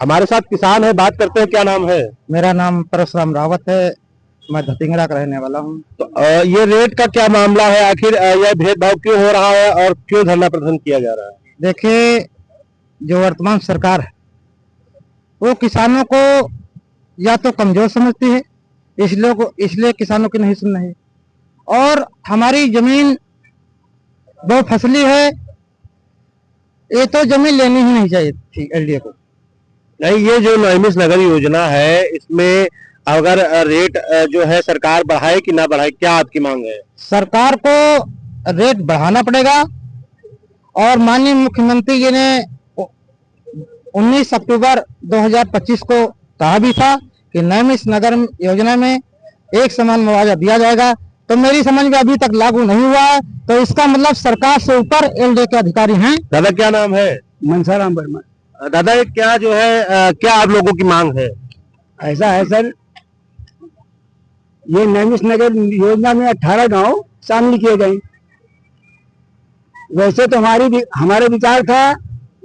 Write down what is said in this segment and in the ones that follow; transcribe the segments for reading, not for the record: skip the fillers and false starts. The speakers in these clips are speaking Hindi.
हमारे साथ किसान है, बात करते हैं। क्या नाम है? मेरा नाम परशुराम रावत है। मैं धतिंगरा का रहने वाला हूँ। तो ये रेट का क्या मामला है? आखिर यह भेदभाव क्यों हो रहा है और क्यों धरना प्रदर्शन किया जा रहा है? देखिए, जो वर्तमान सरकार है वो किसानों को या तो कमजोर समझती है, इसलिए किसानों की नहीं सुन रही। और हमारी जमीन दो फसली है, ये तो जमीन लेनी ही नहीं चाहिए थी एलडीए को। नहीं, ये जो नैमिष नगर योजना है, इसमें अगर रेट जो है सरकार बढ़ाए कि ना बढ़ाए, क्या आपकी मांग है? सरकार को रेट बढ़ाना पड़ेगा। और माननीय मुख्यमंत्री जी ने 19 अक्टूबर 2025 को कहा भी था कि नैमिष नगर योजना में एक समान मुआवजा दिया जाएगा। तो मेरी समझ में अभी तक लागू नहीं हुआ है, तो इसका मतलब सरकार से ऊपर एलडीए के अधिकारी हैं। दादा क्या नाम है? मनसाराम वर्मा। दादा ये क्या जो है क्या आप लोगों की मांग है? ऐसा है सर, ये नैमिष नगर योजना में 18 गांव शामिल किए गए। वैसे तो हमारे विचार था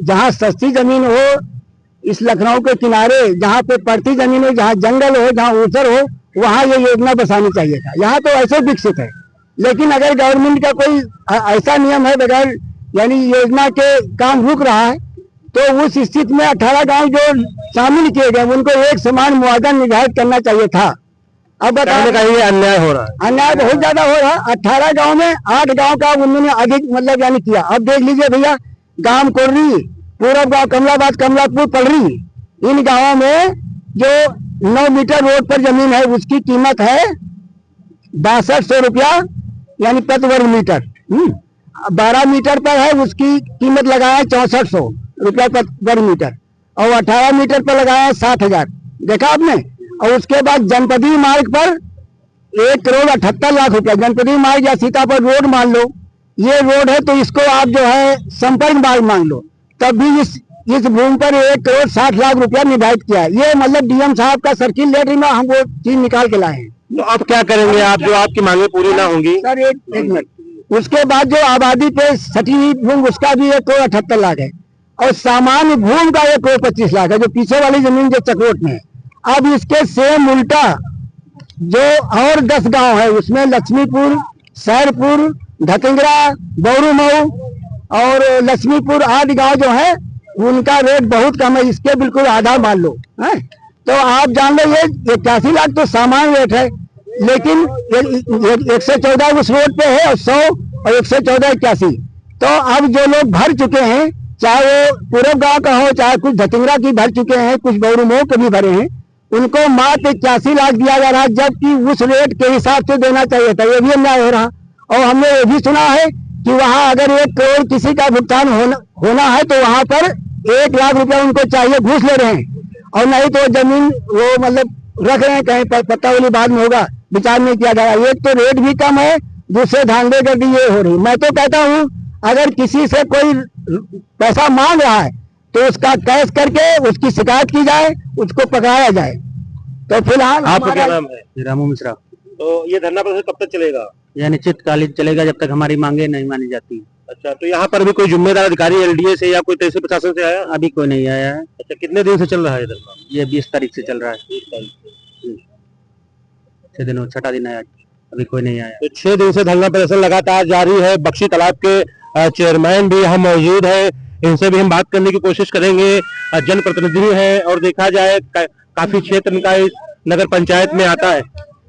जहां सस्ती जमीन हो, इस लखनऊ के किनारे जहां पे पड़ती जमीन हो, जहां जंगल हो, जहां ऊसर हो, वहां ये योजना बसानी चाहिए था। यहाँ तो ऐसे विकसित है, लेकिन अगर गवर्नमेंट का कोई ऐसा नियम है बगैर यानी योजना के काम रुक रहा है, तो उस स्थिति में 18 गांव जो शामिल किए गए उनको एक समान मुआवजा निर्धारित करना चाहिए था। अब बताने का ये अन्याय हो रहा है, अन्याय बहुत ज्यादा हो रहा है। 18 गांव में 8 गांव का उन्होंने अधिक मतलब यानी किया। अब देख लीजिए भैया, गांव कोर्री, पूरब गांव, कमलाबाद, कमलापुर, पलरी, इन गांवों में जो 9 मीटर रोड पर जमीन है उसकी कीमत है 6200 रुपया यानी प्रति वर्ग मीटर। 12 मीटर पर है उसकी कीमत लगाया है 6400 रुपया प्रति वर्ग मीटर, और 18 मीटर पर लगाया है 7000। देखा आपने? और उसके बाद जनपदीय मार्ग पर 1,78,00,000 रुपया, जनपदीय मार्ग या सीतापुर रोड मान लो, ये रोड है तो इसको आप जो है संपर्क मार्ग मान लो, तब भी इस भूमि पर 1,60,00,000 रुपया निर्धारित किया है। ये मतलब डीएम साहब का सर्किल लेटर में हम वो चीज निकाल के लाए हैं। तो अब क्या करेंगे आप, जो आपकी मांगे पूरी ना होंगी? सर एक मिनट, उसके बाद जो आबादी पे सटी हुई भूमि उसका भी 1,78,00,000 है, और सामान्य भूमि का 1,25,00,000 है, जो पीछे वाली जमीन जो चकरोट में है। अब इसके सेम उल्टा जो और 10 गांव है उसमें लक्ष्मीपुर, सैरपुर, धतिंगरा, बौरूमऊ और लक्ष्मीपुर आदि गांव जो है उनका रेट बहुत कम है, इसके बिल्कुल आधा मान लो है। तो आप जान लो ये 81 लाख तो सामान्य रेट है, लेकिन 114 उस रोड पे है और 100 और 114 81। तो अब जो लोग भर चुके हैं, चाहे वो पूरब गांव का हो, चाहे कुछ धतिंगरा की भर चुके हैं, कुछ बौरूमऊ के भी भरे हैं, उनको मात्र 81 लाख दिया जा रहा है, जबकि उस रेट के हिसाब से देना चाहिए था। ये भी अन्याय हो रहा। और हमने ये भी सुना है कि वहां अगर 1 करोड़ किसी का भुगतान होना है तो वहां पर 1 लाख रुपया उनको चाहिए, घूस ले रहे हैं, और नहीं तो जमीन वो मतलब रख रहे हैं कहीं पर, पत्ता वाली बाद में होगा, विचार नहीं किया जा रहा। एक तो रेट भी कम है, दूसरे धांधलेगर्दी ये हो रही। मैं तो कहता हूँ अगर किसी से कोई पैसा मांग रहा है तो उसका कैश करके उसकी शिकायत की जाए, उसको पकड़ाया जाए। तो फिलहाल आपका क्या नाम है? रामू मिश्रा। तो ये धरना प्रदर्शन कब तक चलेगा? यह निश्चितकालीन चलेगा जब तक हमारी मांगे नहीं मानी जाती। अच्छा, तो यहाँ पर भी कोई जिम्मेदार अधिकारी एलडीए से या कोई तहसील प्रशासन से आया? अभी कोई नहीं आया है। अच्छा, कितने दिन से चल रहा है धरना? ये 20 तारीख से चल रहा है। 20 तारीख से। 6 दिन, 6ठा दिन है आज, अभी कोई नहीं आया। तो 6 दिन से धरना प्रदर्शन लगातार जारी है। बख्शी तालाब के चेयरमैन भी हम मौजूद हैं, इनसे भी हम बात करने की कोशिश करेंगे। जनप्रतिनिधि है और देखा जाए काफी क्षेत्र का इस नगर पंचायत में आता है।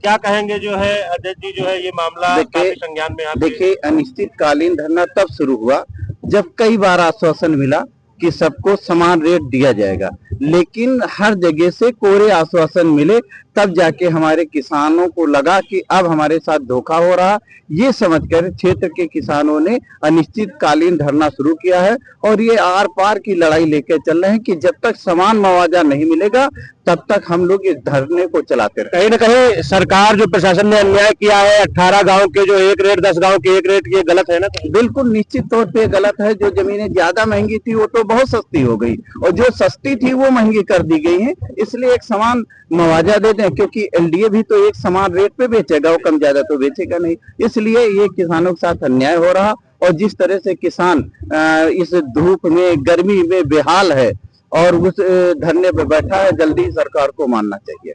क्या कहेंगे जो है अध्यक्ष जी, जो है ये मामला काफी संज्ञान में? देखिए, अनिश्चितकालीन धरना तब शुरू हुआ जब कई बार आश्वासन मिला कि सबको समान रेट दिया जाएगा, लेकिन हर जगह से कोरे आश्वासन मिले, तब जाके हमारे किसानों को लगा कि अब हमारे साथ धोखा हो रहा। ये समझकर क्षेत्र के किसानों ने अनिश्चितकालीन धरना शुरू किया है, और ये आर पार की लड़ाई लेकर चल रहे हैं कि जब तक समान मुआवजा नहीं मिलेगा तब तक हम लोग इस धरने को चलाते रहे। कहीं न कहीं सरकार जो प्रशासन ने अन्याय किया है, 18 गांव के जो एक रेट, 10 गांव के एक रेट, ये गलत है ना? बिल्कुल निश्चित तौर पे गलत है। जो जमीनें ज्यादा महंगी थी वो तो बहुत सस्ती हो गई, और जो सस्ती थी वो महंगी कर दी गई है। इसलिए एक समान मुआवजा दे दें, क्योंकि एलडीए भी तो एक समान रेट पे बेचेगा, वो कम ज्यादा तो बेचेगा नहीं। इसलिए ये किसानों के साथ अन्याय हो रहा, और जिस तरह से किसान इस धूप में, गर्मी में बेहाल है, और उस धरने पे बैठा है, जल्दी सरकार को मानना चाहिए।